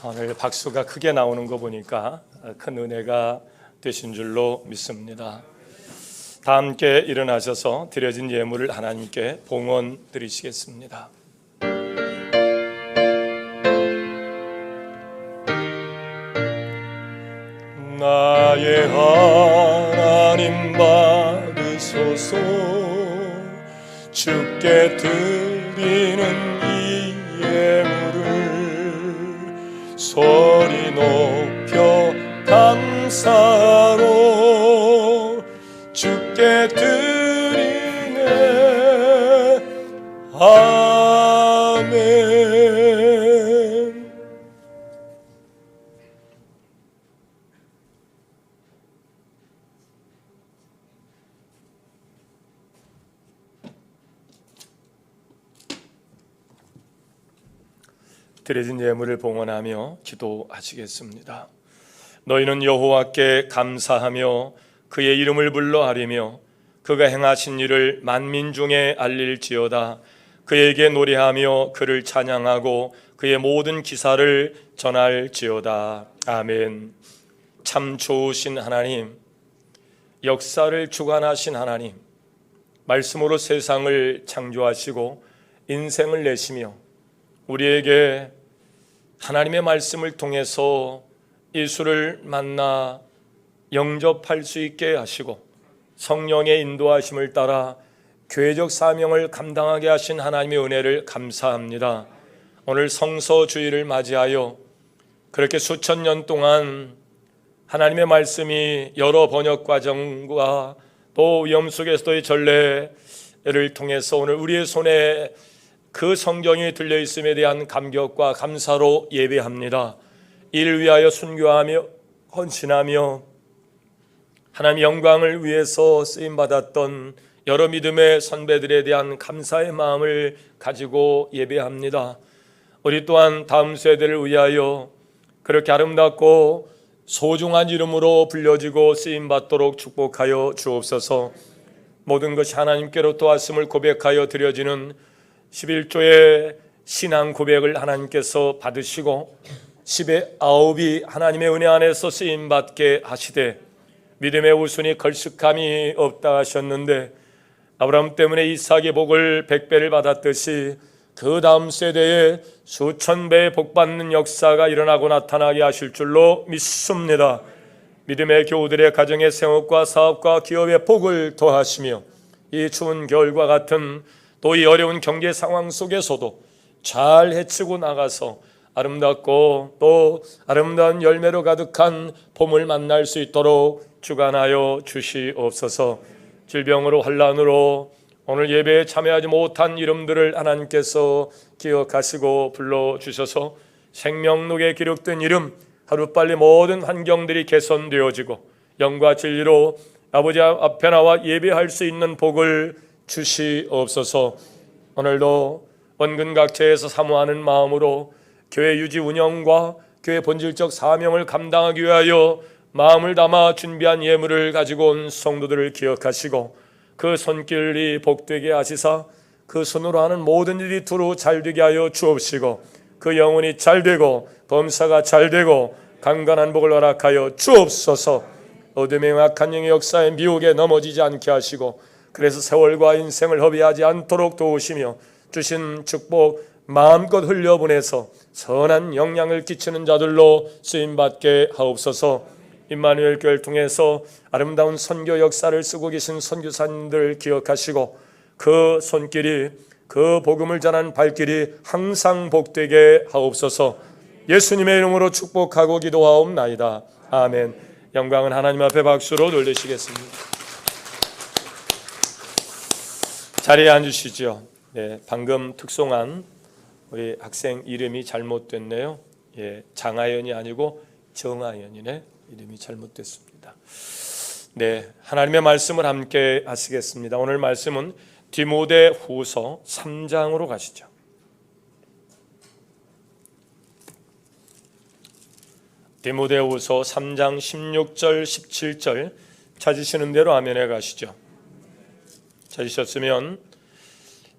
오늘 박수가 크게 나오는 거 보니까 큰 은혜가 되신 줄로 믿습니다. 다 함께 일어나셔서 드려진 예물을 하나님께 봉헌 드리시겠습니다. 나의 하나님 받으소서. 주께 드리는 이 예물을 소리 높여 감사로 주께 드리네. 아멘. 드려진 예물을 봉헌하며 기도하시겠습니다. 너희는 여호와께 감사하며 그의 이름을 불러 아뢰며 그가 행하신 일을 만민 중에 알릴지어다. 그에게 노래하며 그를 찬양하고 그의 모든 기사를 전할지어다. 아멘. 참 좋으신 하나님, 역사를 주관하신 하나님, 말씀으로 세상을 창조하시고 인생을 내시며 우리에게 하나님의 말씀을 통해서 예수를 만나 영접할 수 있게 하시고 성령의 인도하심을 따라 교회적 사명을 감당하게 하신 하나님의 은혜를 감사합니다. 오늘 성서주의를 맞이하여 그렇게 수천 년 동안 하나님의 말씀이 여러 번역 과정과 또 위험 속에서의 전례를 통해서 오늘 우리의 손에 그 성경이 들려있음에 대한 감격과 감사로 예배합니다. 이를 위하여 순교하며 헌신하며 하나님의 영광을 위해서 쓰임받았던 여러 믿음의 선배들에 대한 감사의 마음을 가지고 예배합니다. 우리 또한 다음 세대를 위하여 그렇게 아름답고 소중한 이름으로 불려지고 쓰임받도록 축복하여 주옵소서. 모든 것이 하나님께로부터 왔음을 고백하여 드려지는 11조의 신앙 고백을 하나님께서 받으시고 10의 9이 하나님의 은혜 안에서 쓰임받게 하시되 믿음의 우순이 걸쭉함이 없다 하셨는데 아브라함 때문에 이삭의 복을 100배를 받았듯이 그 다음 세대에 수천 배의 복받는 역사가 일어나고 나타나게 하실 줄로 믿습니다. 믿음의 교우들의 가정의 생업과 사업과 기업의 복을 더하시며 이 추운 겨울과 같은 또 이 어려운 경제 상황 속에서도 잘 헤치고 나가서 아름답고 또 아름다운 열매로 가득한 봄을 만날 수 있도록 주관하여 주시옵소서. 질병으로 환난으로 오늘 예배에 참여하지 못한 이름들을 하나님께서 기억하시고 불러주셔서 생명록에 기록된 이름 하루빨리 모든 환경들이 개선되어지고 영과 진리로 아버지 앞에 나와 예배할 수 있는 복을 주시옵소서. 오늘도 원근각처에서 사모하는 마음으로 교회 유지 운영과 교회 본질적 사명을 감당하기 위하여 마음을 담아 준비한 예물을 가지고 온 성도들을 기억하시고 그 손길이 복되게 하시사 그 손으로 하는 모든 일이 두루 잘되게 하여 주옵시고 그 영혼이 잘되고 범사가 잘되고 강건한 복을 허락하여 주옵소서. 어둠의 악한 영의 역사에 미혹에 넘어지지 않게 하시고 그래서 세월과 인생을 허비하지 않도록 도우시며 주신 축복 마음껏 흘려보내서 선한 영향을 끼치는 자들로 쓰임받게 하옵소서. 임마누엘 교회를 통해서 아름다운 선교 역사를 쓰고 계신 선교사님들 기억하시고 그 손길이 그 복음을 전하는 발길이 항상 복되게 하옵소서. 예수님의 이름으로 축복하고 기도하옵나이다. 아멘. 영광은 하나님 앞에 박수로 돌리시겠습니다. 자리에 앉으시죠. 네, 방금 특송한 우리 학생 이름이 잘못됐네요. 예, 장하연이 아니고 정하연이네. 이름이 잘못됐습니다. 네, 하나님의 말씀을 함께 하시겠습니다. 오늘 말씀은 디모데후서 3장으로 가시죠. 디모데후서 3장 16절 17절 찾으시는 대로 아멘에 가시죠. 찾으셨으면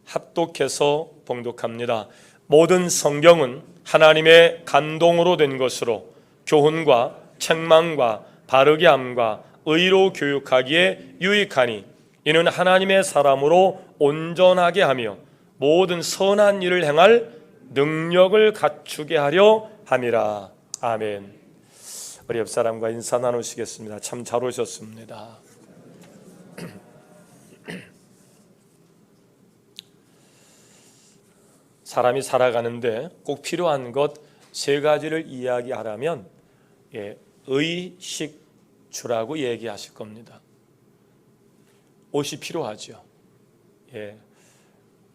합독해서 봉독합니다. 모든 성경은 하나님의 감동으로 된 것으로 교훈과 책망과 바르게 함과 의로 교육하기에 유익하니 이는 하나님의 사람으로 온전하게 하며 모든 선한 일을 행할 능력을 갖추게 하려 함이라. 아멘. 우리 옆 사람과 인사 나누시겠습니다. 참 잘 오셨습니다. 사람이 살아가는데 꼭 필요한 것 세 가지를 이야기하라면 의식주라고 얘기하실 겁니다. 옷이 필요하죠.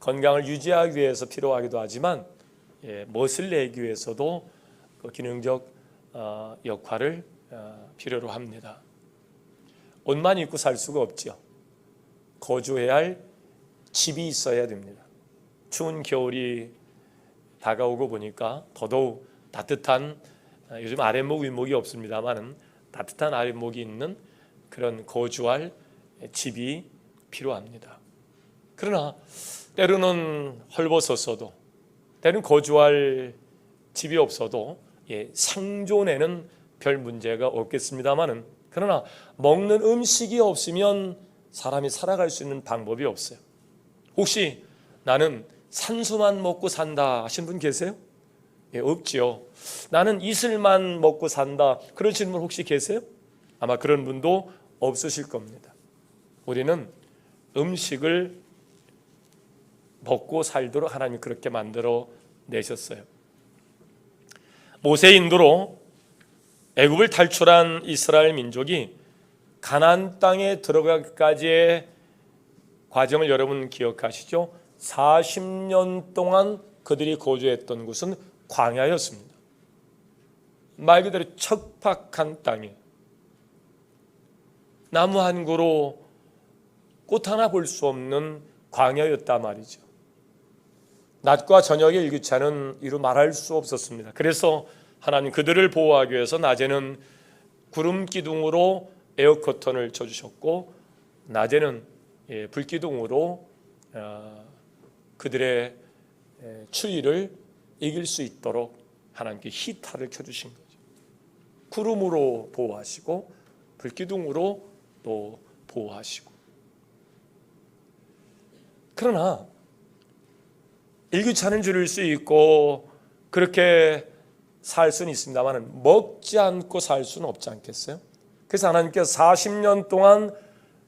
건강을 유지하기 위해서 필요하기도 하지만 멋을 내기 위해서도 그 기능적 역할을 필요로 합니다. 옷만 입고 살 수가 없죠. 거주해야 할 집이 있어야 됩니다. 추운 겨울이 다가오고 보니까 더더욱 따뜻한, 요즘 아랫목 윗목이 없습니다만 따뜻한 아랫목이 있는 그런 거주할 집이 필요합니다. 그러나 때로는 헐벗었어도 때로는 거주할 집이 없어도 생존에는 별 문제가 없겠습니다만 그러나 먹는 음식이 없으면 사람이 살아갈 수 있는 방법이 없어요. 혹시 나는 산소만 먹고 산다 하신 분 계세요? 없지요. 나는 이슬만 먹고 산다 그러시는 분 혹시 계세요? 아마 그런 분도 없으실 겁니다. 우리는 음식을 먹고 살도록 하나님 그렇게 만들어 내셨어요. 모세의 인도로 애굽을 탈출한 이스라엘 민족이 가나안 땅에 들어가기까지의 과정을 여러분 기억하시죠? 40년 동안 그들이 거주했던 곳은 광야였습니다. 말 그대로 척박한 땅에 나무 한 그루 꽃 하나 볼 수 없는 광야였단 말이죠. 낮과 저녁의 일교차는 이루 말할 수 없었습니다. 그래서 하나님 그들을 보호하기 위해서 낮에는 구름 기둥으로 에어커튼을 쳐주셨고 낮에는 불기둥으로 그들의 추위를 이길 수 있도록 하나님께 히터를 켜주신 거죠. 구름으로 보호하시고 불기둥으로 또 보호하시고. 그러나 일교차는 줄일 수 있고 그렇게 살 수는 있습니다만 먹지 않고 살 수는 없지 않겠어요? 그래서 하나님께서 40년 동안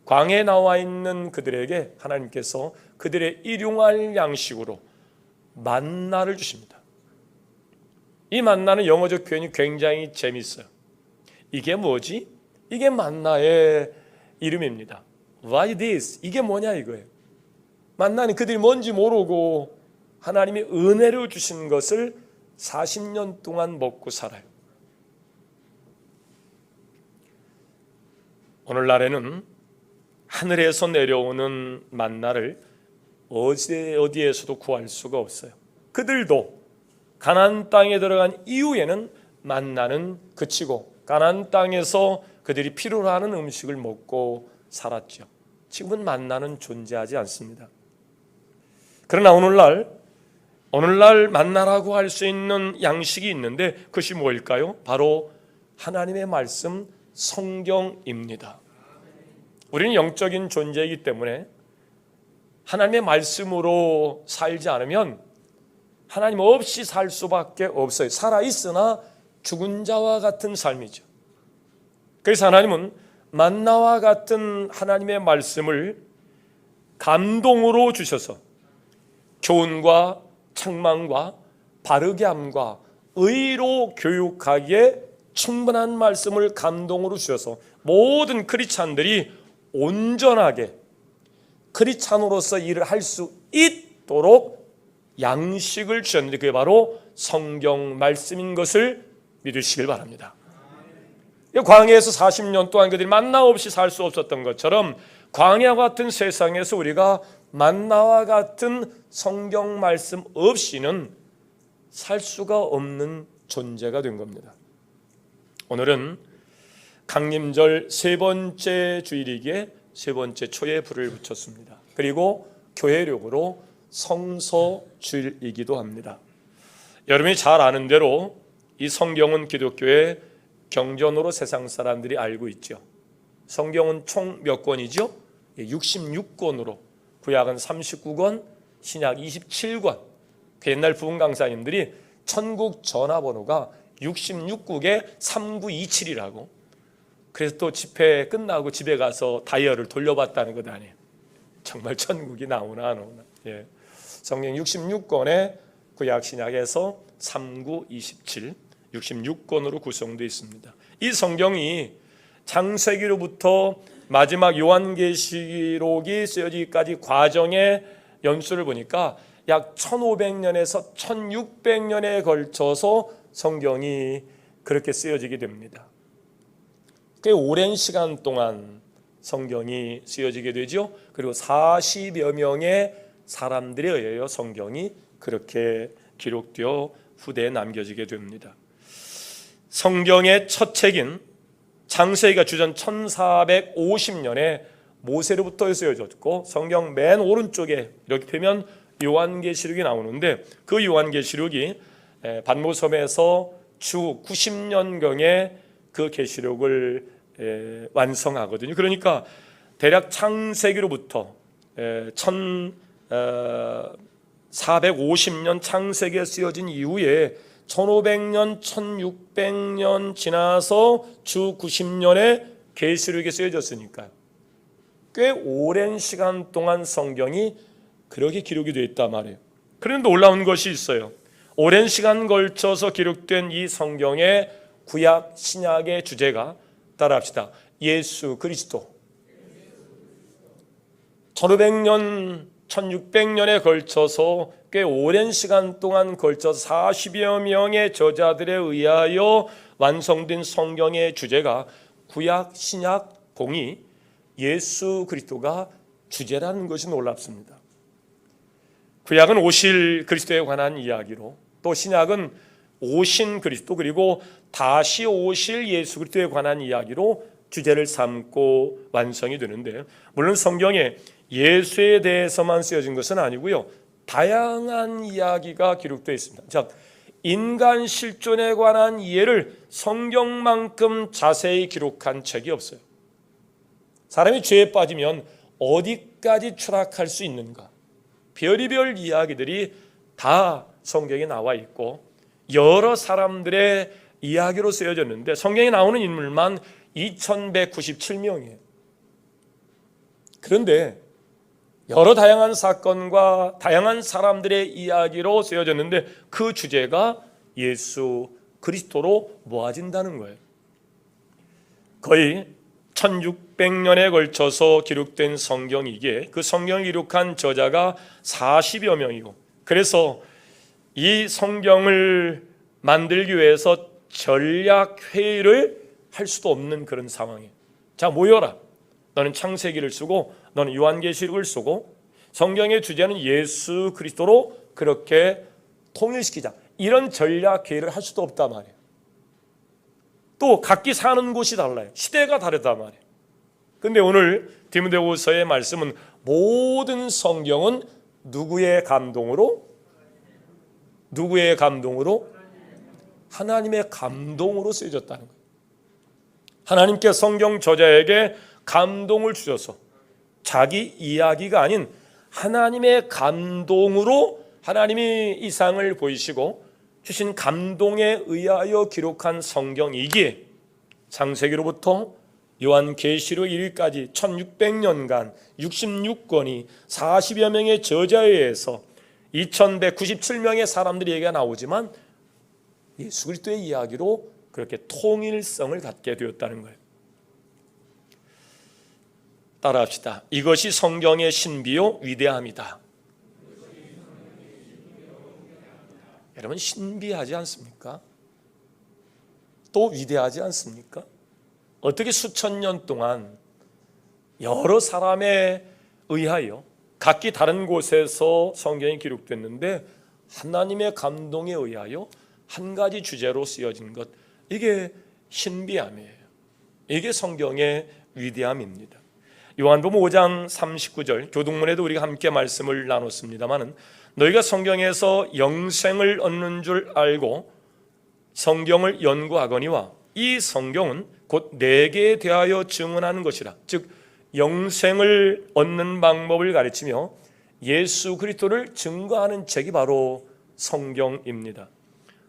광야에 나와 있는 그들에게 하나님께서 그들의 일용할 양식으로 만나를 주십니다. 이 만나는 영어적 표현이 굉장히 재미있어요. 이게 뭐지? 이게 만나의 이름입니다. Why this? 이게 뭐냐 이거예요. 만나는 그들이 뭔지 모르고 하나님이 은혜로 주신 것을 40년 동안 먹고 살아요. 오늘날에는 하늘에서 내려오는 만나를 어디에서도 구할 수가 없어요. 그들도 가나안 땅에 들어간 이후에는 만나는 그치고 가나안 땅에서 그들이 필요로 하는 음식을 먹고 살았죠. 지금은 만나는 존재하지 않습니다. 그러나 오늘날 만나라고 할 수 있는 양식이 있는데 그것이 뭘까요? 바로 하나님의 말씀 성경입니다. 우리는 영적인 존재이기 때문에 하나님의 말씀으로 살지 않으면 하나님 없이 살 수밖에 없어요. 살아있으나 죽은 자와 같은 삶이죠. 그래서 하나님은 만나와 같은 하나님의 말씀을 감동으로 주셔서 교훈과 책망과 바르게 함과 의로 교육하기에 충분한 말씀을 감동으로 주셔서 모든 크리스찬들이 온전하게 크리스찬으로서 일을 할 수 있도록 양식을 주셨는데 그게 바로 성경 말씀인 것을 믿으시길 바랍니다. 광야에서 40년 동안 그들이 만나 없이 살 수 없었던 것처럼 광야 같은 세상에서 우리가 만나와 같은 성경 말씀 없이는 살 수가 없는 존재가 된 겁니다. 오늘은 강림절 세 번째 주일이기에 세 번째 초에 불을 붙였습니다. 그리고 교회력으로 성서 주일이기도 합니다. 여러분이 잘 아는 대로 이 성경은 기독교의 경전으로 세상 사람들이 알고 있죠. 성경은 총 몇 권이죠? 66권으로 구약은 39권, 신약 27권. 그 옛날 부흥 강사님들이 천국 전화번호가 66국에 3927이라고. 그래서 또 집회 끝나고 집에 가서 다이얼을 돌려봤다는 것 아니에요. 정말 천국이 나오나 안 오나. 예. 성경 66권에 구약 신약에서 3927 66권으로 구성되어 있습니다. 이 성경이 창세기로부터 마지막 요한계시록이 쓰여지기까지 과정의 연수를 보니까 약 1500년에서 1600년에 걸쳐서 성경이 그렇게 쓰여지게 됩니다. 꽤 오랜 시간 동안 성경이 쓰여지게 되죠. 그리고 40여 명의 사람들에 의하여 성경이 그렇게 기록되어 후대에 남겨지게 됩니다. 성경의 첫 책인 창세기가 주전 1450년에 모세로부터 쓰여졌고 성경 맨 오른쪽에 이렇게 펴면 요한계시록이 나오는데 그 요한계시록이 반모섬에서 주 90년경에 그 계시록을 완성하거든요. 그러니까 대략 창세기로부터 1450년 창세기에 쓰여진 이후에 1500년, 1600년 지나서 주 90년에 계시록이 쓰여졌으니까요. 꽤 오랜 시간 동안 성경이 그렇게 기록이 되어 있단 말이에요. 그런데 놀라운 것이 있어요. 오랜 시간 걸쳐서 기록된 이 성경의 구약 신약의 주제가 따라합시다. 예수 그리스도. 1500년, 1600년에 걸쳐서 꽤 오랜 시간 동안 걸쳐서 40여 명의 저자들에 의하여 완성된 성경의 주제가 구약 신약 공이 예수 그리스도가 주제라는 것이 놀랍습니다. 구약은 오실 그리스도에 관한 이야기로 또 신약은 오신 그리스도 그리고 다시 오실 예수 그리스도에 관한 이야기로 주제를 삼고 완성이 되는데 물론 성경에 예수에 대해서만 쓰여진 것은 아니고요. 다양한 이야기가 기록되어 있습니다. 자, 인간 실존에 관한 이해를 성경만큼 자세히 기록한 책이 없어요. 사람이 죄에 빠지면 어디까지 추락할 수 있는가, 별의별 이야기들이 다 성경에 나와 있고 여러 사람들의 이야기로 쓰여졌는데 성경에 나오는 인물만 2197명이에요. 그런데 여러 다양한 사건과 다양한 사람들의 이야기로 쓰여졌는데 그 주제가 예수 그리스도로 모아진다는 거예요. 거의 1600년에 걸쳐서 기록된 성경이기에 그 성경을 기록한 저자가 40여 명이고, 그래서 이 성경을 만들기 위해서 전략회의를 할 수도 없는 그런 상황이에요. 자, 모여라. 너는 창세기를 쓰고 너는 요한계시록을 쓰고 성경의 주제는 예수 그리스도로 그렇게 통일시키자. 이런 전략회의를 할 수도 없단 말이에요. 또 각기 사는 곳이 달라요. 시대가 다르단 말이에요. 근데 오늘 디모데후서의 말씀은 모든 성경은 누구의 감동으로? 하나님의 감동으로 쓰여졌다는 거예요. 하나님께 성경 저자에게 감동을 주셔서 자기 이야기가 아닌 하나님의 감동으로 하나님이 이 상을 보이시고 주신 감동에 의하여 기록한 성경이기에 창세기로부터 요한계시록 1일까지 1600년간 66권이 40여 명의 저자에 의해서 2197명의 사람들이 얘기가 나오지만 예수 그리스도의 이야기로 그렇게 통일성을 갖게 되었다는 거예요. 따라합시다. 이것이 성경의 신비요 위대함이다. 여러분, 신비하지 않습니까? 또 위대하지 않습니까? 어떻게 수천 년 동안 여러 사람에 의하여 각기 다른 곳에서 성경이 기록됐는데 하나님의 감동에 의하여 한 가지 주제로 쓰여진 것, 이게 신비함이에요. 이게 성경의 위대함입니다. 요한복음 5장 39절 교동문에도 우리가 함께 말씀을 나눴습니다마는 너희가 성경에서 영생을 얻는 줄 알고 성경을 연구하거니와 이 성경은 곧 내게 대하여 증언하는 것이라. 즉 영생을 얻는 방법을 가르치며 예수 그리스도를 증거하는 책이 바로 성경입니다.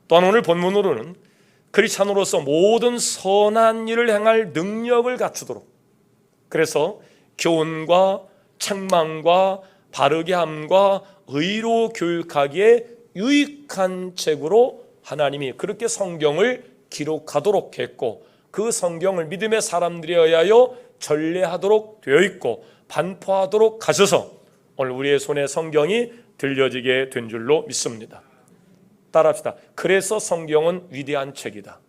또한 오늘 본문으로는 크리스찬으로서 모든 선한 일을 행할 능력을 갖추도록, 그래서 교훈과 책망과 바르게 함과 의로 교육하기에 유익한 책으로 하나님이 그렇게 성경을 기록하도록 했고 그 성경을 믿음의 사람들에 의하여 전례하도록 되어 있고 반포하도록 하셔서 오늘 우리의 손에 성경이 들려지게 된 줄로 믿습니다. 따라합시다. 그래서 성경은 위대한 책이다.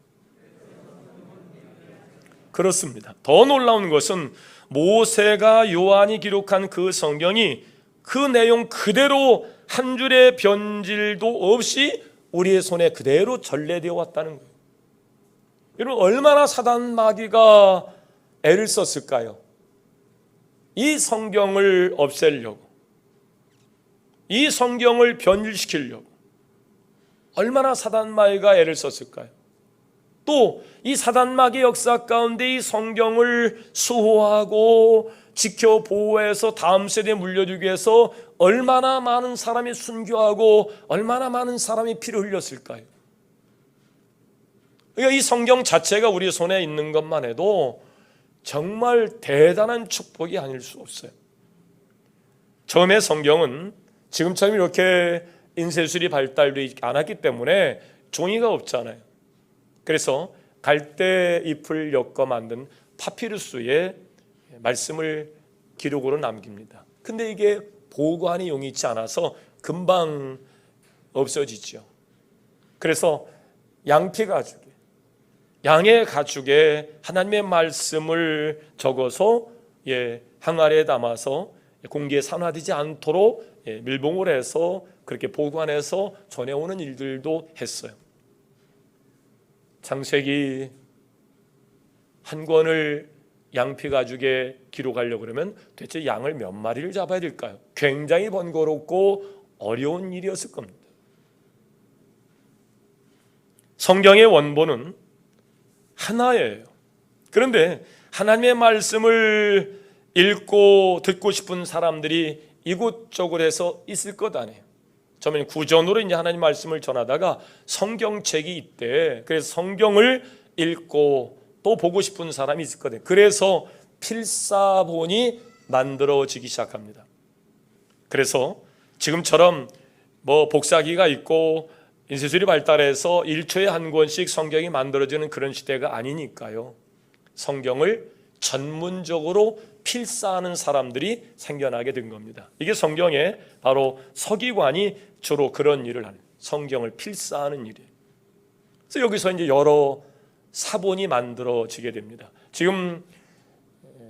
그렇습니다. 더 놀라운 것은 모세가 요한이 기록한 그 성경이 그 내용 그대로 한 줄의 변질도 없이 우리의 손에 그대로 전래되어 왔다는 거예요. 여러분, 얼마나 사단 마귀가 애를 썼을까요? 이 성경을 없애려고, 이 성경을 변질시키려고 얼마나 사단 마귀가 애를 썼을까요? 또 이 사단 마귀의 역사 가운데 이 성경을 수호하고 지켜 보호해서 다음 세대에 물려주기 위해서 얼마나 많은 사람이 순교하고 얼마나 많은 사람이 피를 흘렸을까요? 그러니까 이 성경 자체가 우리 손에 있는 것만 해도 정말 대단한 축복이 아닐 수 없어요. 처음에 성경은 지금처럼 이렇게 인쇄술이 발달되지 않았기 때문에 종이가 없잖아요. 그래서 갈대 잎을 엮어 만든 파피루스에 말씀을 기록으로 남깁니다. 근데 이게 보관이 용이치 않아서 금방 없어지죠. 그래서 양피 가죽에, 양의 가죽에 하나님의 말씀을 적어서 항아리에 담아서 공기에 산화되지 않도록 밀봉을 해서 그렇게 보관해서 전해오는 일들도 했어요. 창세기 한 권을 양피 가죽에 기록하려고 그러면 대체 양을 몇 마리를 잡아야 될까요? 굉장히 번거롭고 어려운 일이었을 겁니다. 성경의 원본은 하나예요. 그런데 하나님의 말씀을 읽고 듣고 싶은 사람들이 이곳저곳 해서 있을 것 아니에요. 저는 구전으로 이제 하나님 말씀을 전하다가 성경책이 있대. 그래서 성경을 읽고 또 보고 싶은 사람이 있을 거예요. 그래서 필사본이 만들어지기 시작합니다. 그래서 지금처럼 복사기가 있고 인쇄술이 발달해서 1초에 한 권씩 성경이 만들어지는 그런 시대가 아니니까요. 성경을 전문적으로 필사하는 사람들이 생겨나게 된 겁니다. 이게 성경에 바로 서기관이 주로 그런 일을 하는, 성경을 필사하는 일이에요. 그래서 여기서 이제 여러 사본이 만들어지게 됩니다. 지금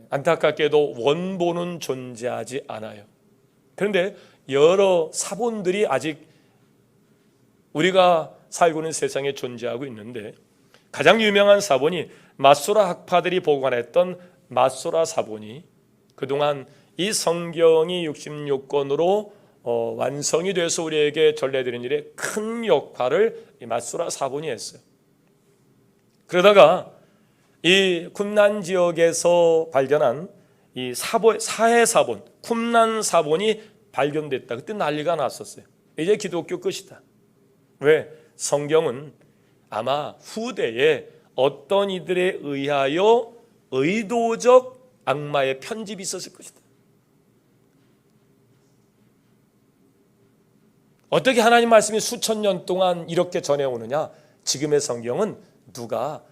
안타깝게도 원본은 존재하지 않아요. 그런데 여러 사본들이 아직 우리가 살고 있는 세상에 존재하고 있는데, 가장 유명한 사본이 맛소라 학파들이 보관했던 맛소라 사본이 그동안 이 성경이 66권으로 완성이 돼서 우리에게 전해드리는 일에 큰 역할을 이 맛소라 사본이 했어요. 그러다가 이 쿰난 지역에서 발견한 이 사해 사본, 쿰난 사본이 발견됐다. 그때 난리가 났었어요. 이제 기독교 끝이다. 왜? 성경은 아마 후대에 어떤 이들에 의하여 의도적 악마의 편집이 있었을 것이다. 어떻게 하나님 말씀이 수천 년 동안 이렇게 전해오느냐? 지금의 성경은 누가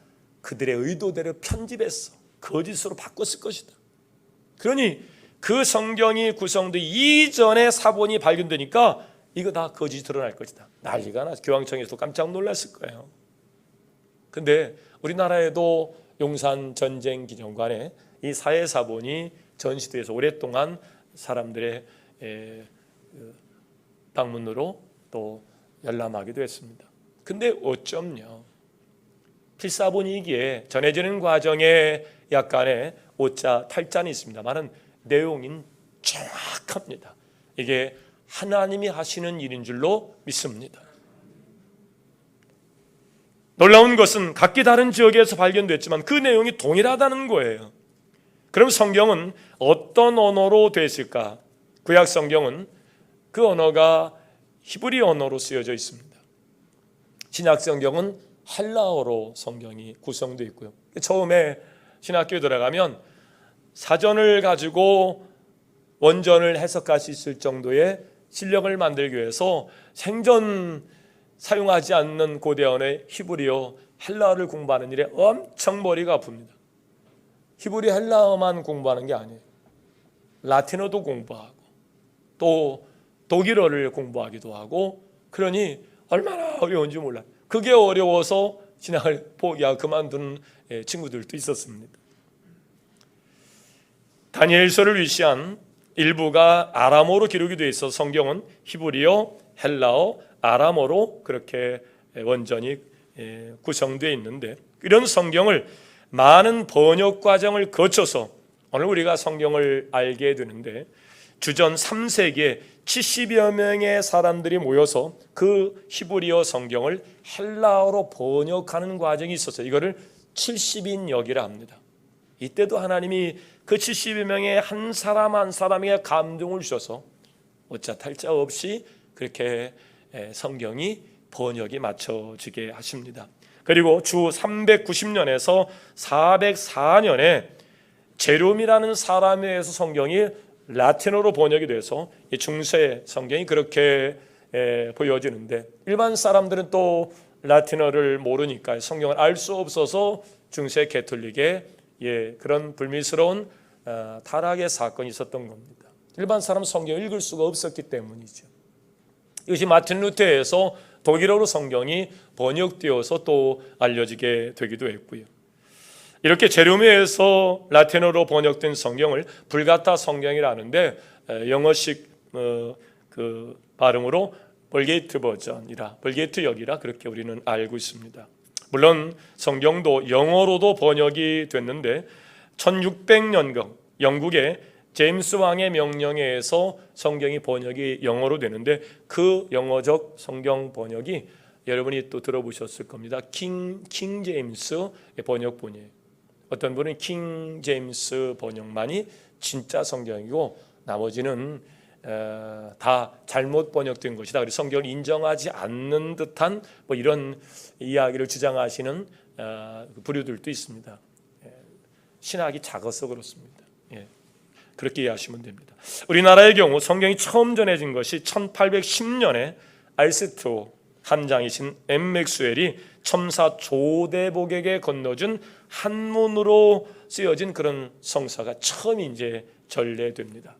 그들의 의도대로 편집했어. 거짓으로 바꿨을 것이다. 그러니 그 성경이 구성되기 이전에 사본이 발견되니까 이거 다 거짓이 드러날 것이다. 난리가 나서 교황청에서도 깜짝 놀랐을 거예요. 근데 우리나라에도 용산 전쟁 기념관에 이 사해 사본이 전시돼서 오랫동안 사람들의 방문으로 또 열람하기도 했습니다. 근데 어쩌면요, 필사본이기에 전해지는 과정에 약간의 오자 탈자는 있습니다만은 내용은 정확합니다. 이게 하나님이 하시는 일인 줄로 믿습니다. 놀라운 것은 각기 다른 지역에서 발견됐지만 그 내용이 동일하다는 거예요. 그럼 성경은 어떤 언어로 됐을까? 구약 성경은 그 언어가 히브리 언어로 쓰여져 있습니다. 신약 성경은 헬라어로 성경이 구성되어 있고요. 처음에 신학교에 들어가면 사전을 가지고 원전을 해석할 수 있을 정도의 실력을 만들기 위해서 생전 사용하지 않는 고대 언어의 히브리어, 헬라어를 공부하는 일에 엄청 머리가 아픕니다. 히브리 헬라어만 공부하는 게 아니에요. 라틴어도 공부하고 또 독일어를 공부하기도 하고, 그러니 얼마나 어려운지 몰라요. 그게 어려워서 신학을 포기하고 그만두는 친구들도 있었습니다. 다니엘서를 위시한 일부가 아람어로 기록이 되어 있어 성경은 히브리어, 헬라어, 아람어로 그렇게 원전이 구성되어 있는데, 이런 성경을 많은 번역 과정을 거쳐서 오늘 우리가 성경을 알게 되는데, 주전 3세기에 70여 명의 사람들이 모여서 그 히브리어 성경을 헬라어로 번역하는 과정이 있었어요. 이거를 70인역이라 합니다. 이때도 하나님이 그 70여 명의 한 사람 한 사람에게 감동을 주셔서 오차 탈자 없이 그렇게 성경이 번역이 맞춰지게 하십니다. 그리고 주 390년에서 404년에 제롬이라는 사람에 의해서 성경이 라틴어로 번역이 돼서 이 중세 성경이 그렇게 보여지는데, 일반 사람들은 또 라틴어를 모르니까 성경을 알 수 없어서 중세 개톨릭의 그런 불미스러운 타락의 사건이 있었던 겁니다. 일반 사람 성경을 읽을 수가 없었기 때문이죠. 이것이 마틴 루터에서 독일어로 성경이 번역되어서 또 알려지게 되기도 했고요. 이렇게 제롬에 의해서 라틴어로 번역된 성경을 불가타 성경이라는데, 영어식 그 발음으로 벌게이트 버전이라, 벌게이트 역이라 그렇게 우리는 알고 있습니다. 물론 성경도 영어로도 번역이 됐는데 1600년경 영국의 제임스 왕의 명령에 의해서 성경이 번역이 영어로 되는데 그 영어적 성경 번역이 여러분이 또 들어보셨을 겁니다. 킹 제임스 번역본이에요. 어떤 분은 킹 제임스 번역만이 진짜 성경이고 나머지는 다 잘못 번역된 것이다. 그래서 성경을 인정하지 않는 듯한 뭐 이런 이야기를 주장하시는 부류들도 있습니다. 신학이 작아서 그렇습니다. 그렇게 이해하시면 됩니다. 우리나라의 경우 성경이 처음 전해진 것이 1810년에 알스토 한장이신 M. 맥스웰이 첨사 조대복에게 건너준 한문으로 쓰여진 그런 성사가 처음 이제 전래됩니다.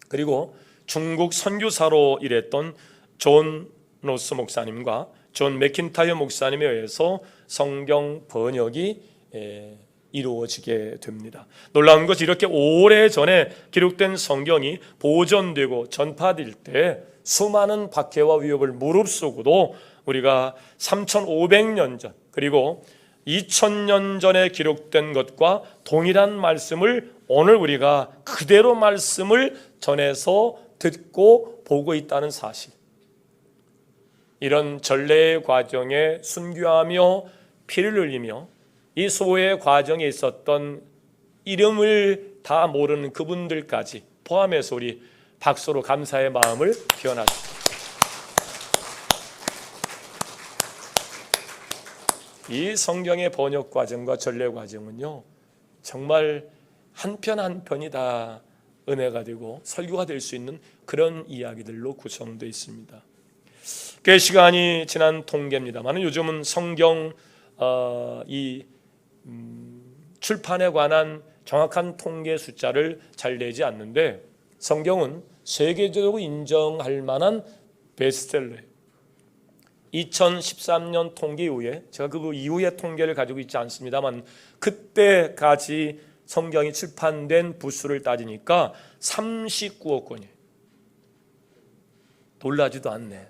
그리고 중국 선교사로 일했던 존 노스 목사님과 존 맥킨타이어 목사님에 의해서 성경 번역이 이루어지게 됩니다. 놀라운 것이 이렇게 오래전에 기록된 성경이 보존되고 전파될 때 수많은 박해와 위협을 무릅쓰고도 우리가 3500년 전 그리고 2000년 전에 기록된 것과 동일한 말씀을 오늘 우리가 그대로 말씀을 전해서 듣고 보고 있다는 사실, 이런 전례의 과정에 순교하며 피를 흘리며 이 소외의 과정에 있었던 이름을 다 모르는 그분들까지 포함해서 우리 박수로 감사의 마음을 표현하십시오. 이 성경의 번역 과정과 전례 과정은요, 정말 한 편 한 편이 다 은혜가 되고 설교가 될 수 있는 그런 이야기들로 구성되어 있습니다. 꽤 시간이 지난 통계입니다만 요즘은 성경 출판에 관한 정확한 통계 숫자를 잘 내지 않는데 성경은 세계적으로 인정할 만한 베스트셀러예요. 2013년 통계 이후에, 제가 그 이후의 통계를 가지고 있지 않습니다만 그때까지 성경이 출판된 부수를 따지니까 39억 권이에요. 놀라지도 않네.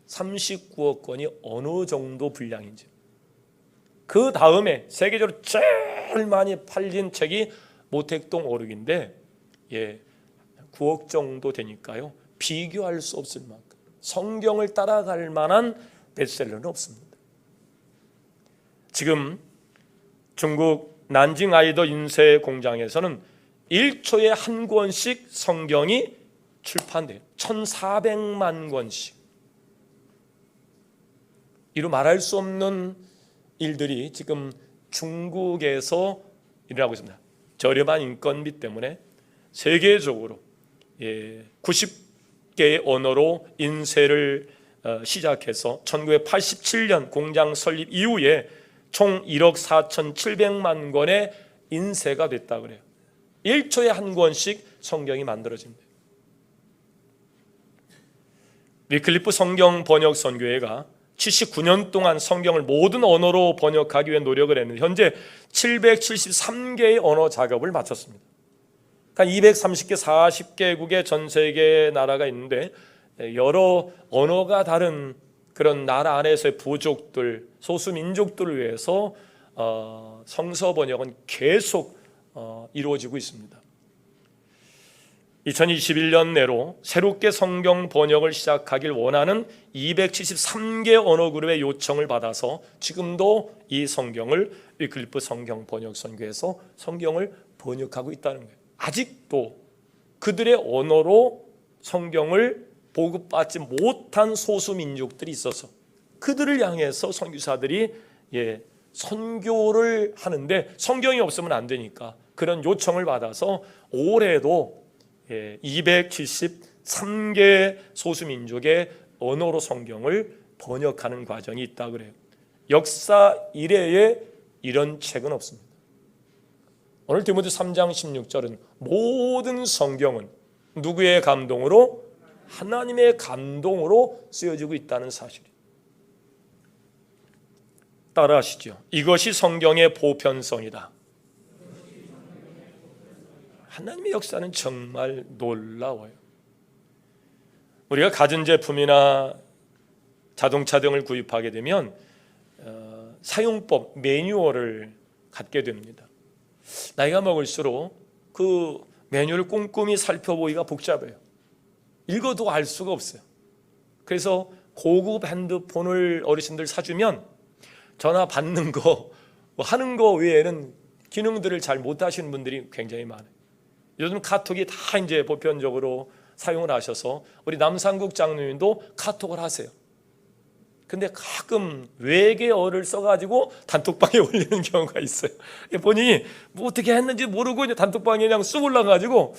39억 권이 어느 정도 분량인지. 그 다음에 세계적으로 제일 많이 팔린 책이 모택동 오륙인데 9억 정도 되니까요, 비교할 수 없을 만큼 성경을 따라갈 만한 베스트셀러는 없습니다. 지금 중국 난징 아이더 인쇄 공장에서는 1초에 한 권씩 성경이 출판돼요. 1400만 권씩. 이루 말할 수 없는 일들이 지금 중국에서 일어나고 있습니다. 저렴한 인건비 때문에 세계적으로 90개의 언어로 인쇄를 시작해서 1987년 공장 설립 이후에 총 1억 4,700만 권의 인쇄가 됐다 그래요. 1초에 한 권씩 성경이 만들어진대요. 위클리프 성경 번역 선교회가 79년 동안 성경을 모든 언어로 번역하기 위해 노력을 했는데 현재 773개의 언어 작업을 마쳤습니다. 그러니까 230개, 40개국의 전 세계 나라가 있는데 여러 언어가 다른 그런 나라 안에서의 부족들, 소수 민족들을 위해서 성서 번역은 계속 이루어지고 있습니다. 2021년 내로 새롭게 성경 번역을 시작하길 원하는 273개 언어 그룹의 요청을 받아서 지금도 이 성경을 위클리프 성경 번역 선교에서 성경을 번역하고 있다는 거예요. 아직도 그들의 언어로 성경을 보급받지 못한 소수 민족들이 있어서 그들을 향해서 선교사들이 선교를 하는데 성경이 없으면 안 되니까 그런 요청을 받아서 올해도 273개 소수민족의 언어로 성경을 번역하는 과정이 있다 그래요. 역사 이래에 이런 책은 없습니다. 오늘 디모데 3장 16절은 모든 성경은 누구의 감동으로? 하나님의 감동으로 쓰여지고 있다는 사실이에요. 따라하시죠. 이것이 성경의 보편성이다. 하나님의 역사는 정말 놀라워요. 우리가 가전제품이나 자동차 등을 구입하게 되면 사용법 매뉴얼을 갖게 됩니다. 나이가 먹을수록 그 매뉴얼을 꼼꼼히 살펴보기가 복잡해요. 읽어도 알 수가 없어요. 그래서 고급 핸드폰을 어르신들 사주면 전화 받는 거, 뭐 하는 거 외에는 기능들을 잘 못하시는 분들이 굉장히 많아요. 요즘 카톡이 다 이제 보편적으로 사용을 하셔서 우리 남상국 장로님도 카톡을 하세요. 근데 가끔 외계어를 써가지고 단톡방에 올리는 경우가 있어요. 본인이 뭐 어떻게 했는지 모르고 이제 단톡방에 그냥 쑥 올라가지고,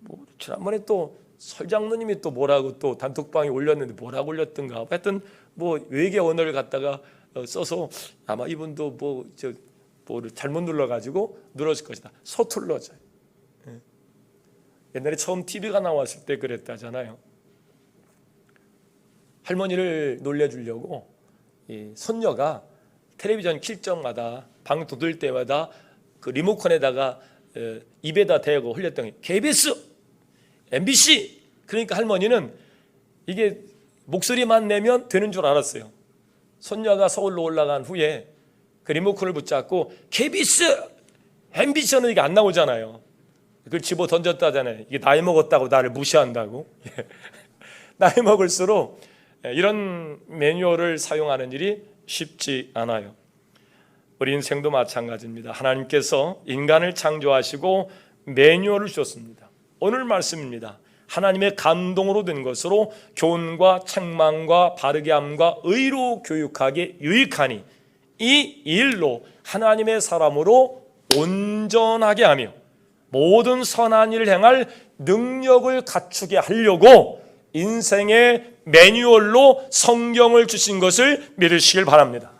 뭐 지난번에 또 설 장로님이 또 뭐라고 또 단톡방에 올렸는데 뭐라고 올렸던가, 하여튼 뭐 외계 언어를 갖다가 써서 아마 이분도 뭐를 잘못 눌러가지고 늘어질 것이다. 서툴러져요. 옛날에 처음 TV가 나왔을 때 그랬다잖아요. 할머니를 놀려주려고 이 손녀가 텔레비전 킬 적마다 방 돋을 때마다 그 리모컨에다가 입에다 대고 흘렸던 게 KBS, MBC. 그러니까 할머니는 이게 목소리만 내면 되는 줄 알았어요. 손녀가 서울로 올라간 후에 그 리모컨을 붙잡고 KBS, MBC는 이게 안 나오잖아요. 그걸 집어 던졌다잖아요. 이게 나이 먹었다고 나를 무시한다고. 나이 먹을수록 이런 매뉴얼을 사용하는 일이 쉽지 않아요. 우리 인생도 마찬가지입니다. 하나님께서 인간을 창조하시고 매뉴얼을 주셨습니다. 오늘 말씀입니다. 하나님의 감동으로 된 것으로 교훈과 책망과 바르게 함과 의로 교육하게 유익하니 이 일로 하나님의 사람으로 온전하게 하며 모든 선한 일을 행할 능력을 갖추게 하려고 인생의 매뉴얼로 성경을 주신 것을 믿으시길 바랍니다.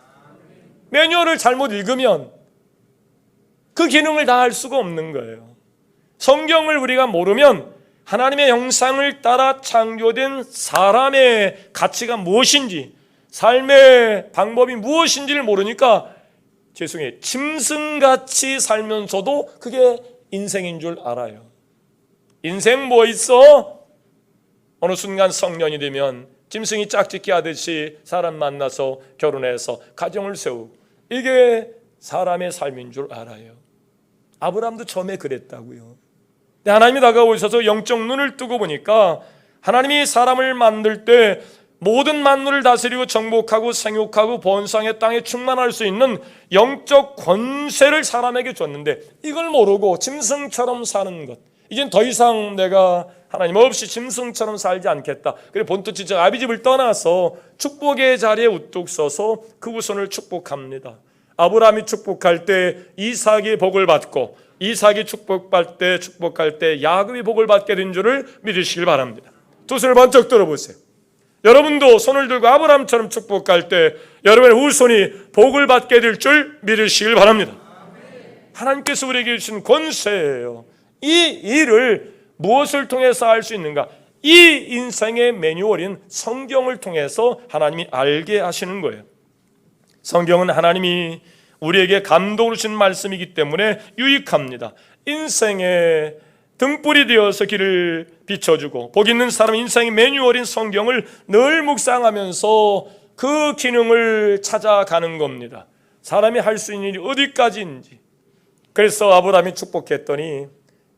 매뉴얼을 잘못 읽으면 그 기능을 다 할 수가 없는 거예요. 성경을 우리가 모르면 하나님의 형상을 따라 창조된 사람의 가치가 무엇인지, 삶의 방법이 무엇인지를 모르니까 죄송해요, 짐승같이 살면서도 그게 인생인 줄 알아요. 인생 뭐 있어? 어느 순간 성년이 되면 짐승이 짝짓기 하듯이 사람 만나서 결혼해서 가정을 세우고, 이게 사람의 삶인 줄 알아요. 아브라함도 처음에 그랬다고요. 근데 하나님이 다가오셔서 영적 눈을 뜨고 보니까 하나님이 사람을 만들 때 모든 만물을 다스리고 정복하고 생육하고 번성의 땅에 충만할 수 있는 영적 권세를 사람에게 줬는데 이걸 모르고 짐승처럼 사는 것, 이젠 더 이상 내가 하나님 없이 짐승처럼 살지 않겠다. 그래 본토지적 아비집을 떠나서 축복의 자리에 우뚝 서서 그 후손을 축복합니다. 아브라함이 축복할 때 이삭이 복을 받고, 이삭이 축복할 때 야곱이 복을 받게 된 줄을 믿으시길 바랍니다. 두 손을 번쩍 들어보세요. 여러분도 손을 들고 아브라함처럼 축복할 때 여러분의 후손이 복을 받게 될 줄 믿으시길 바랍니다. 하나님께서 우리에게 주신 권세예요. 이 일을 무엇을 통해서 할 수 있는가? 이 인생의 매뉴얼인 성경을 통해서 하나님이 알게 하시는 거예요. 성경은 하나님이 우리에게 감동을 주신 말씀이기 때문에 유익합니다. 인생의 등불이 되어서 길을 비춰주고, 복 있는 사람 인생의 매뉴얼인 성경을 늘 묵상하면서 그 기능을 찾아가는 겁니다. 사람이 할 수 있는 일이 어디까지인지. 그래서 아브라함이 축복했더니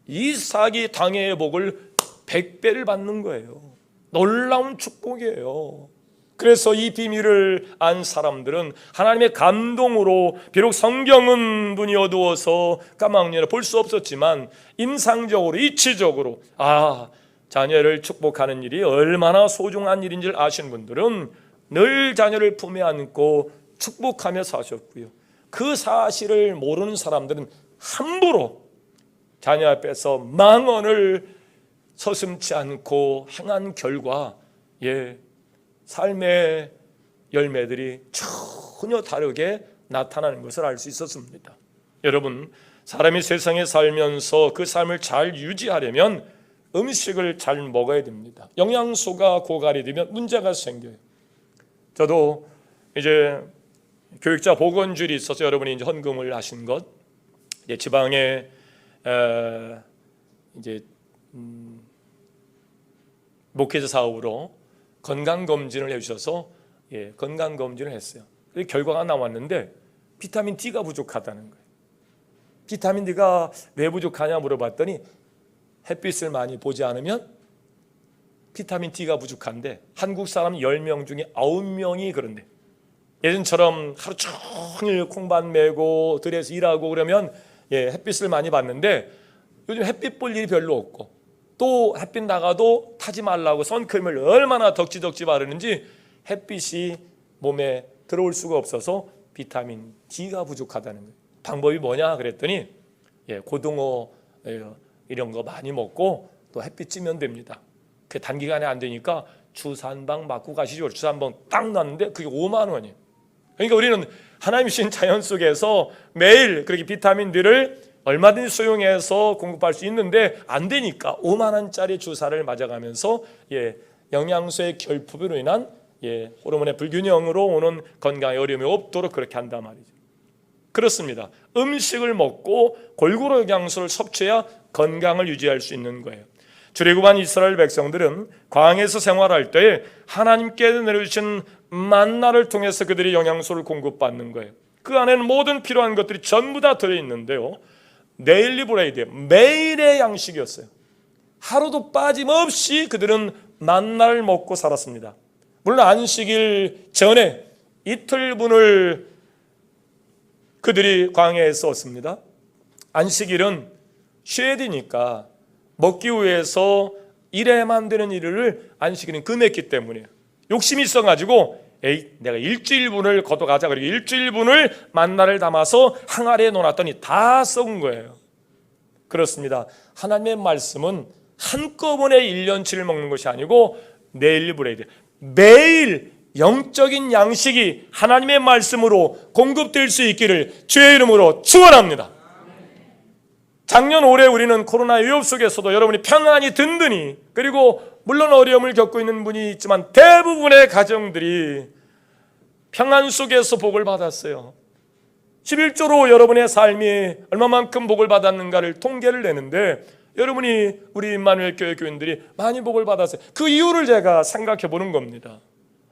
이삭이 당해의 복을 100배를 받는 거예요. 놀라운 축복이에요. 그래서 이 비밀을 안 사람들은 하나님의 감동으로, 비록 성경은 눈이 어두워서 까막년에 볼 수 없었지만 임상적으로, 이치적으로 자녀를 축복하는 일이 얼마나 소중한 일인 줄 아시는 분들은 늘 자녀를 품에 안고 축복하며 사셨고요. 그 사실을 모르는 사람들은 함부로 자녀 앞에서 망언을 서슴지 않고 행한 결과 삶의 열매들이 전혀 다르게 나타나는 것을 알 수 있었습니다. 여러분, 사람이 세상에 살면서 그 삶을 잘 유지하려면 음식을 잘 먹어야 됩니다. 영양소가 고갈이 되면 문제가 생겨요. 저도 이제 교육자 보건줄이 있어서 여러분이 이제 헌금을 하신 것, 지방에 이제 목회자 사업으로 건강검진을 해주셔서 건강검진을 했어요. 결과가 나왔는데 비타민 D가 부족하다는 거예요. 비타민 D가 왜 부족하냐 물어봤더니 햇빛을 많이 보지 않으면 비타민 D가 부족한데 한국 사람 10명 중에 9명이 그런데 예전처럼 하루 종일 콩밭 메고 들에서 일하고 그러면 햇빛을 많이 받는데 요즘 햇빛 볼 일이 별로 없고 또 햇빛 나가도 타지 말라고 선크림을 얼마나 덕지덕지 바르는지 햇빛이 몸에 들어올 수가 없어서 비타민 D가 부족하다는 거예요. 방법이 뭐냐 그랬더니 고등어 이런 거 많이 먹고 또 햇빛 찌면 됩니다. 그 단기간에 안 되니까 주산방 맞고 가시죠. 주산방 딱 놨는데 그게 5만 원이에요. 그러니까 우리는 하나님 주신 자연 속에서 매일 그렇게 비타민 D를 얼마든지 수용해서 공급할 수 있는데 안 되니까 5만 원짜리 주사를 맞아가면서 영양소의 결핍으로 인한 호르몬의 불균형으로 오는 건강에 어려움이 없도록 그렇게 한단 말이죠. 그렇습니다. 음식을 먹고 골고루 영양소를 섭취해야 건강을 유지할 수 있는 거예요. 출애굽한 이스라엘 백성들은 광야에서 생활할 때 하나님께 내려주신 만나를 통해서 그들이 영양소를 공급받는 거예요. 그 안에는 모든 필요한 것들이 전부 다 들어있는데요, 데일리 브레이드, 매일의 양식이었어요. 하루도 빠짐없이 그들은 만나를 먹고 살았습니다. 물론 안식일 전에 이틀분을 그들이 광야에 썼습니다. 안식일은 쉬어야 되니까 먹기 위해서 일해야만 되는 일을 안식일은 금했기 때문에 욕심이 있어가지고 내가 일주일분을 걷어가자, 그리고 일주일분을 만나를 담아서 항아리에 놓아놨더니 다 썩은 거예요. 그렇습니다. 하나님의 말씀은 한꺼번에 1년치를 먹는 것이 아니고 데일리 브레이드, 매일 영적인 양식이 하나님의 말씀으로 공급될 수 있기를 주의 이름으로 축원합니다. 작년 올해 우리는 코로나 위협 속에서도 여러분이 평안히 든든히, 그리고 물론 어려움을 겪고 있는 분이 있지만 대부분의 가정들이 평안 속에서 복을 받았어요. 11조로 여러분의 삶이 얼마만큼 복을 받았는가를 통계를 내는데 여러분이 우리 임마누엘 교회 교인들이 많이 복을 받았어요. 그 이유를 제가 생각해 보는 겁니다.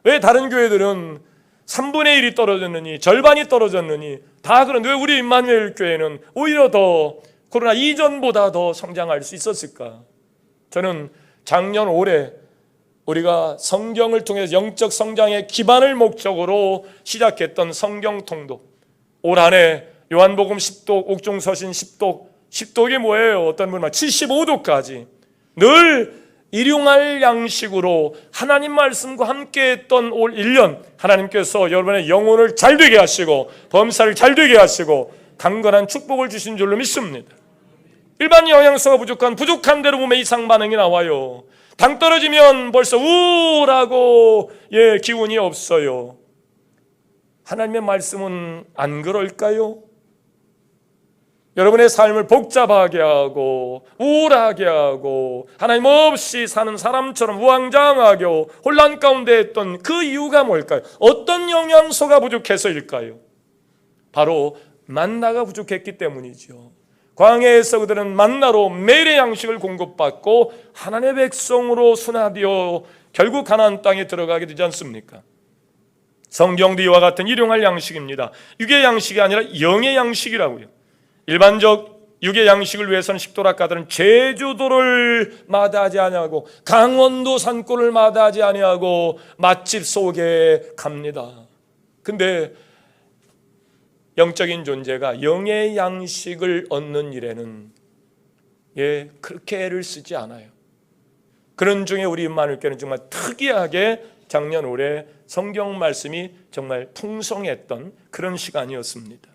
왜 다른 교회들은 3분의 1이 떨어졌느니, 절반이 떨어졌느니 다 그런데 왜 우리 임마누엘 교회는 오히려 더 코로나 이전보다 더 성장할 수 있었을까? 저는 작년 올해 우리가 성경을 통해서 영적 성장의 기반을 목적으로 시작했던 성경 통독, 올 한해 요한복음 10독, 옥중서신 10독이 뭐예요? 어떤 분은 75독까지 늘 일용할 양식으로 하나님 말씀과 함께 했던 올 1년, 하나님께서 여러분의 영혼을 잘 되게 하시고 범사를 잘 되게 하시고 강건한 축복을 주신 줄로 믿습니다. 일반 영양소가 부족한 대로 몸에 이상 반응이 나와요. 당 떨어지면 벌써 우울하고 기운이 없어요. 하나님의 말씀은 안 그럴까요? 여러분의 삶을 복잡하게 하고 우울하게 하고 하나님 없이 사는 사람처럼 우왕좌왕하게 혼란 가운데 했던 그 이유가 뭘까요? 어떤 영양소가 부족해서일까요? 바로 만나가 부족했기 때문이죠. 광야에서 그들은 만나로 매일의 양식을 공급받고 하나님의 백성으로 순화되어 결국 가나안 땅에 들어가게 되지 않습니까? 성경도 이와 같은 일용할 양식입니다. 육의 양식이 아니라 영의 양식이라고요. 일반적 육의 양식을 위해서는 식도락가들은 제주도를 마다하지 아니하고 강원도 산골을 마다하지 아니하고 맛집 속에 갑니다. 근데 영적인 존재가 영의 양식을 얻는 일에는 그렇게 애를 쓰지 않아요. 그런 중에 우리 임마누엘교회는 정말 특이하게 작년 올해 성경 말씀이 정말 풍성했던 그런 시간이었습니다.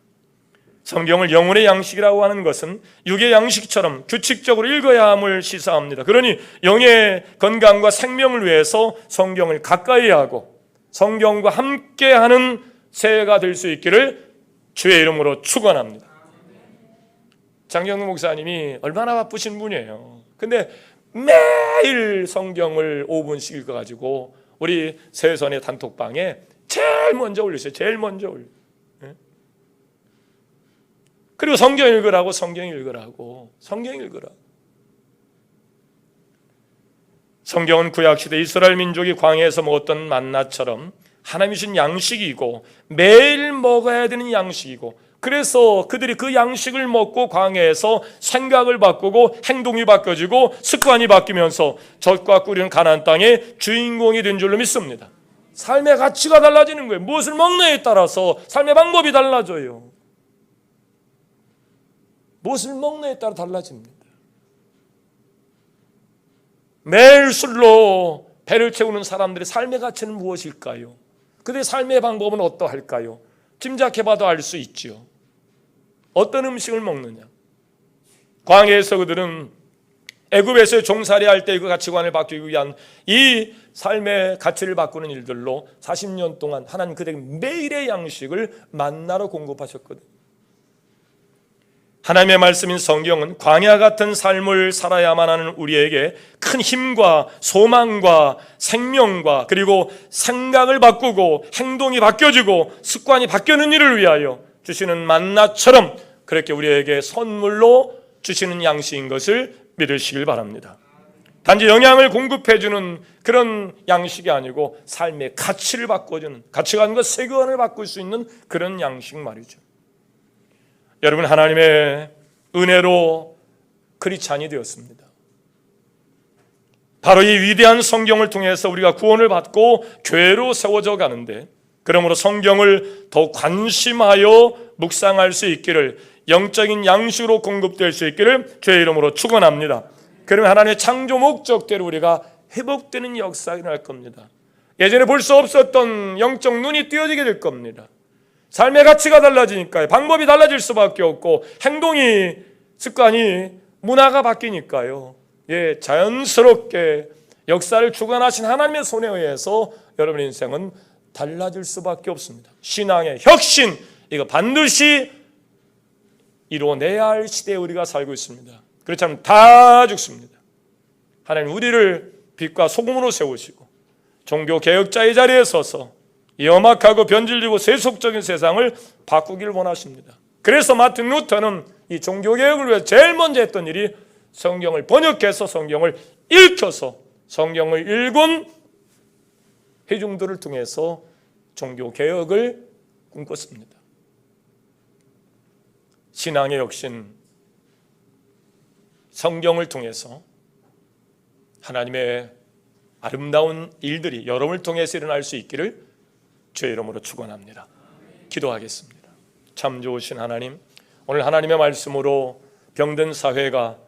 성경을 영혼의 양식이라고 하는 것은 육의 양식처럼 규칙적으로 읽어야 함을 시사합니다. 그러니 영의 건강과 생명을 위해서 성경을 가까이 하고 성경과 함께하는 새해가 될 수 있기를 주의 이름으로 축원합니다. 장경동 목사님이 얼마나 바쁘신 분이에요. 근데 매일 성경을 5분씩 읽어가지고 우리 세선의 단톡방에 제일 먼저 올리세요. 제일 먼저 올려. 그리고 성경 읽으라고 성경 읽으라고. 성경은 구약시대 이스라엘 민족이 광야에서 먹었던 만나처럼 하나님이 주신 양식이고 매일 먹어야 되는 양식이고 그래서 그들이 그 양식을 먹고 광야에서 생각을 바꾸고 행동이 바뀌어지고 습관이 바뀌면서 젖과 꿀이는 가나안 땅의 주인공이 된 줄로 믿습니다. 삶의 가치가 달라지는 거예요. 무엇을 먹느냐에 따라서 삶의 방법이 달라져요. 무엇을 먹느냐에 따라 달라집니다. 매일 술로 배를 채우는 사람들의 삶의 가치는 무엇일까요? 그들의 삶의 방법은 어떠할까요? 짐작해봐도 알 수 있지요. 어떤 음식을 먹느냐? 광야에서 그들은 애굽에서 종살이 할 때 그 가치관을 바꾸기 위한 이 삶의 가치를 바꾸는 일들로 40년 동안 하나님 그들에게 매일의 양식을 만나로 공급하셨거든요. 하나님의 말씀인 성경은 광야 같은 삶을 살아야만 하는 우리에게 큰 힘과 소망과 생명과 그리고 생각을 바꾸고 행동이 바뀌어지고 습관이 바뀌는 일을 위하여 주시는 만나처럼 그렇게 우리에게 선물로 주시는 양식인 것을 믿으시길 바랍니다. 단지 영양을 공급해주는 그런 양식이 아니고 삶의 가치를 바꿔주는, 가치관과 세계관을 바꿀 수 있는 그런 양식 말이죠. 여러분, 하나님의 은혜로 크리스찬이 되었습니다. 바로 이 위대한 성경을 통해서 우리가 구원을 받고 교회로 세워져 가는데, 그러므로 성경을 더 관심하여 묵상할 수 있기를, 영적인 양식으로 공급될 수 있기를 주의 이름으로 축원합니다. 그러면 하나님의 창조 목적대로 우리가 회복되는 역사가 일어날 겁니다. 예전에 볼 수 없었던 영적 눈이 띄어지게 될 겁니다. 삶의 가치가 달라지니까요. 방법이 달라질 수밖에 없고 행동이, 습관이, 문화가 바뀌니까요. 자연스럽게 역사를 주관하신 하나님의 손에 의해서 여러분의 인생은 달라질 수밖에 없습니다. 신앙의 혁신, 이거 반드시 이루어내야 할 시대에 우리가 살고 있습니다. 그렇지 않으면 다 죽습니다. 하나님 우리를 빛과 소금으로 세우시고 종교 개혁자의 자리에 서서 이 엄악하고 변질되고 세속적인 세상을 바꾸기를 원하십니다. 그래서 마틴 루터는 이 종교개혁을 위해 제일 먼저 했던 일이 성경을 번역해서 성경을 읽혀서 성경을 읽은 회중들을 통해서 종교개혁을 꿈꿨습니다. 신앙의 혁신, 성경을 통해서 하나님의 아름다운 일들이 여러분을 통해서 일어날 수 있기를 주의 이름으로 축원합니다. 기도하겠습니다. 참 좋으신 하나님, 오늘 하나님의 말씀으로 병든 사회가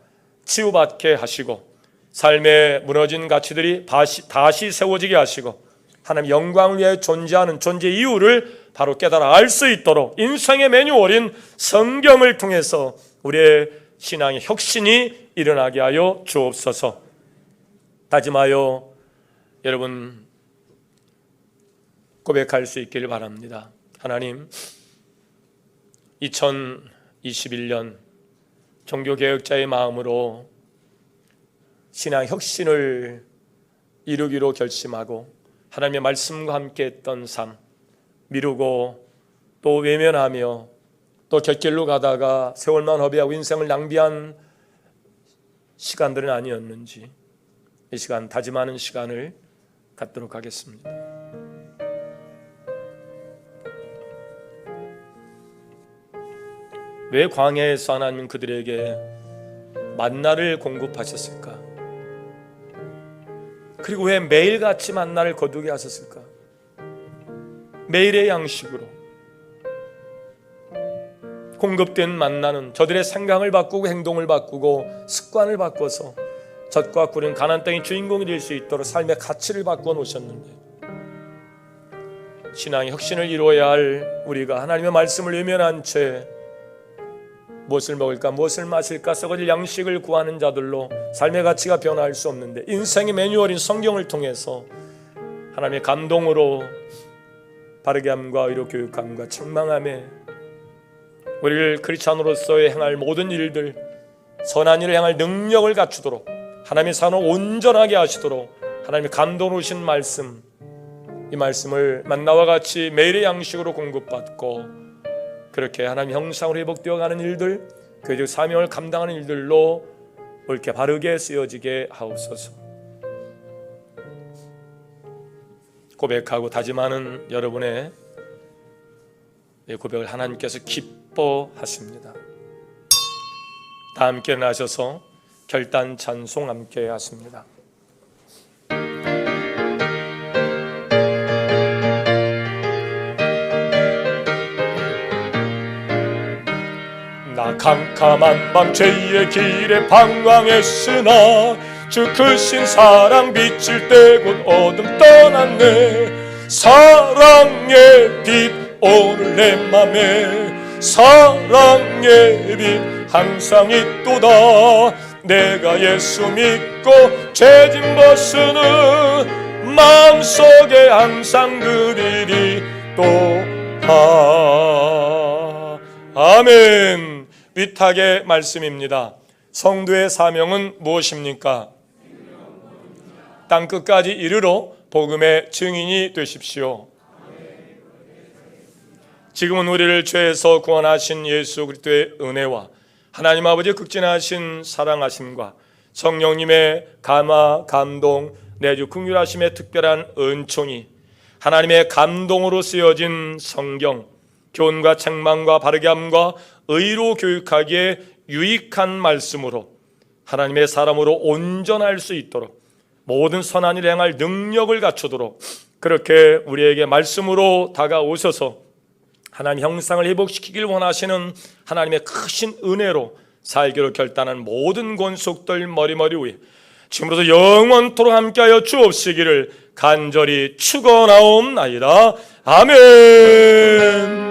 치유받게 하시고 삶의 무너진 가치들이 다시 세워지게 하시고 하나님 영광을 위해 존재하는 존재 이유를 바로 깨달아 알 수 있도록 인생의 매뉴얼인 성경을 통해서 우리의 신앙의 혁신이 일어나게 하여 주옵소서. 다짐하여 여러분 고백할 수 있기를 바랍니다. 하나님, 2021년 종교개혁자의 마음으로 신앙 혁신을 이루기로 결심하고 하나님의 말씀과 함께 했던 삶, 미루고 또 외면하며 또 곁길로 가다가 세월만 허비하고 인생을 낭비한 시간들은 아니었는지 이 시간 다짐하는 시간을 갖도록 하겠습니다. 왜 광야에서 하나님은 그들에게 만나를 공급하셨을까? 그리고 왜 매일같이 만나를 거두게 하셨을까? 매일의 양식으로 공급된 만나는 저들의 생각을 바꾸고 행동을 바꾸고 습관을 바꿔서 젖과 꿀은 가나안 땅의 주인공이 될 수 있도록 삶의 가치를 바꾸어 놓으셨는데, 신앙의 혁신을 이루어야 할 우리가 하나님의 말씀을 외면한 채 무엇을 먹을까 무엇을 마실까 썩어질 양식을 구하는 자들로 삶의 가치가 변화할 수 없는데, 인생의 매뉴얼인 성경을 통해서 하나님의 감동으로 바르게 함과 의로 교육함과 책망함에 우리를 크리스찬으로서의 행할 모든 일들, 선한 일을 행할 능력을 갖추도록 하나님의 산을 온전하게 하시도록 하나님의 감동으로 오신 말씀, 이 말씀을 만나와 같이 매일의 양식으로 공급받고 그렇게 하나님 형상으로 회복되어 가는 일들, 그 사명을 감당하는 일들로 옳게 바르게 쓰여지게 하옵소서. 고백하고 다짐하는 여러분의 이 고백을 하나님께서 기뻐하십니다. 다 함께 일어나셔서 결단 찬송 함께 하십니다. 나 캄캄한 밤 죄의 길에 방황했으나 주 크신 사랑 비칠 때 곧 어둠 떠났네. 사랑의 빛 오늘 내 맘에 사랑의 빛 항상 있도다. 내가 예수 믿고 죄짐 벗으는 마음속에 항상 그리리 또하. 아멘. 위탁의 말씀입니다. 성도의 사명은 무엇입니까? 땅끝까지 이르러 복음의 증인이 되십시오. 지금은 우리를 죄에서 구원하신 예수 그리스도의 은혜와 하나님 아버지의 극진하신 사랑하심과 성령님의 감화, 감동, 내주 긍휼하심의 특별한 은총이 하나님의 감동으로 쓰여진 성경, 교훈과 책망과 바르게 함과 의로 교육하기에 유익한 말씀으로 하나님의 사람으로 온전할 수 있도록 모든 선한 일 행할 능력을 갖추도록 그렇게 우리에게 말씀으로 다가오셔서 하나님 형상을 회복시키길 원하시는 하나님의 크신 은혜로 살기로 결단한 모든 권속들 머리머리 위에 지금부터 영원토록 함께하여 주옵시기를 간절히 축원하옵나이다. 아멘.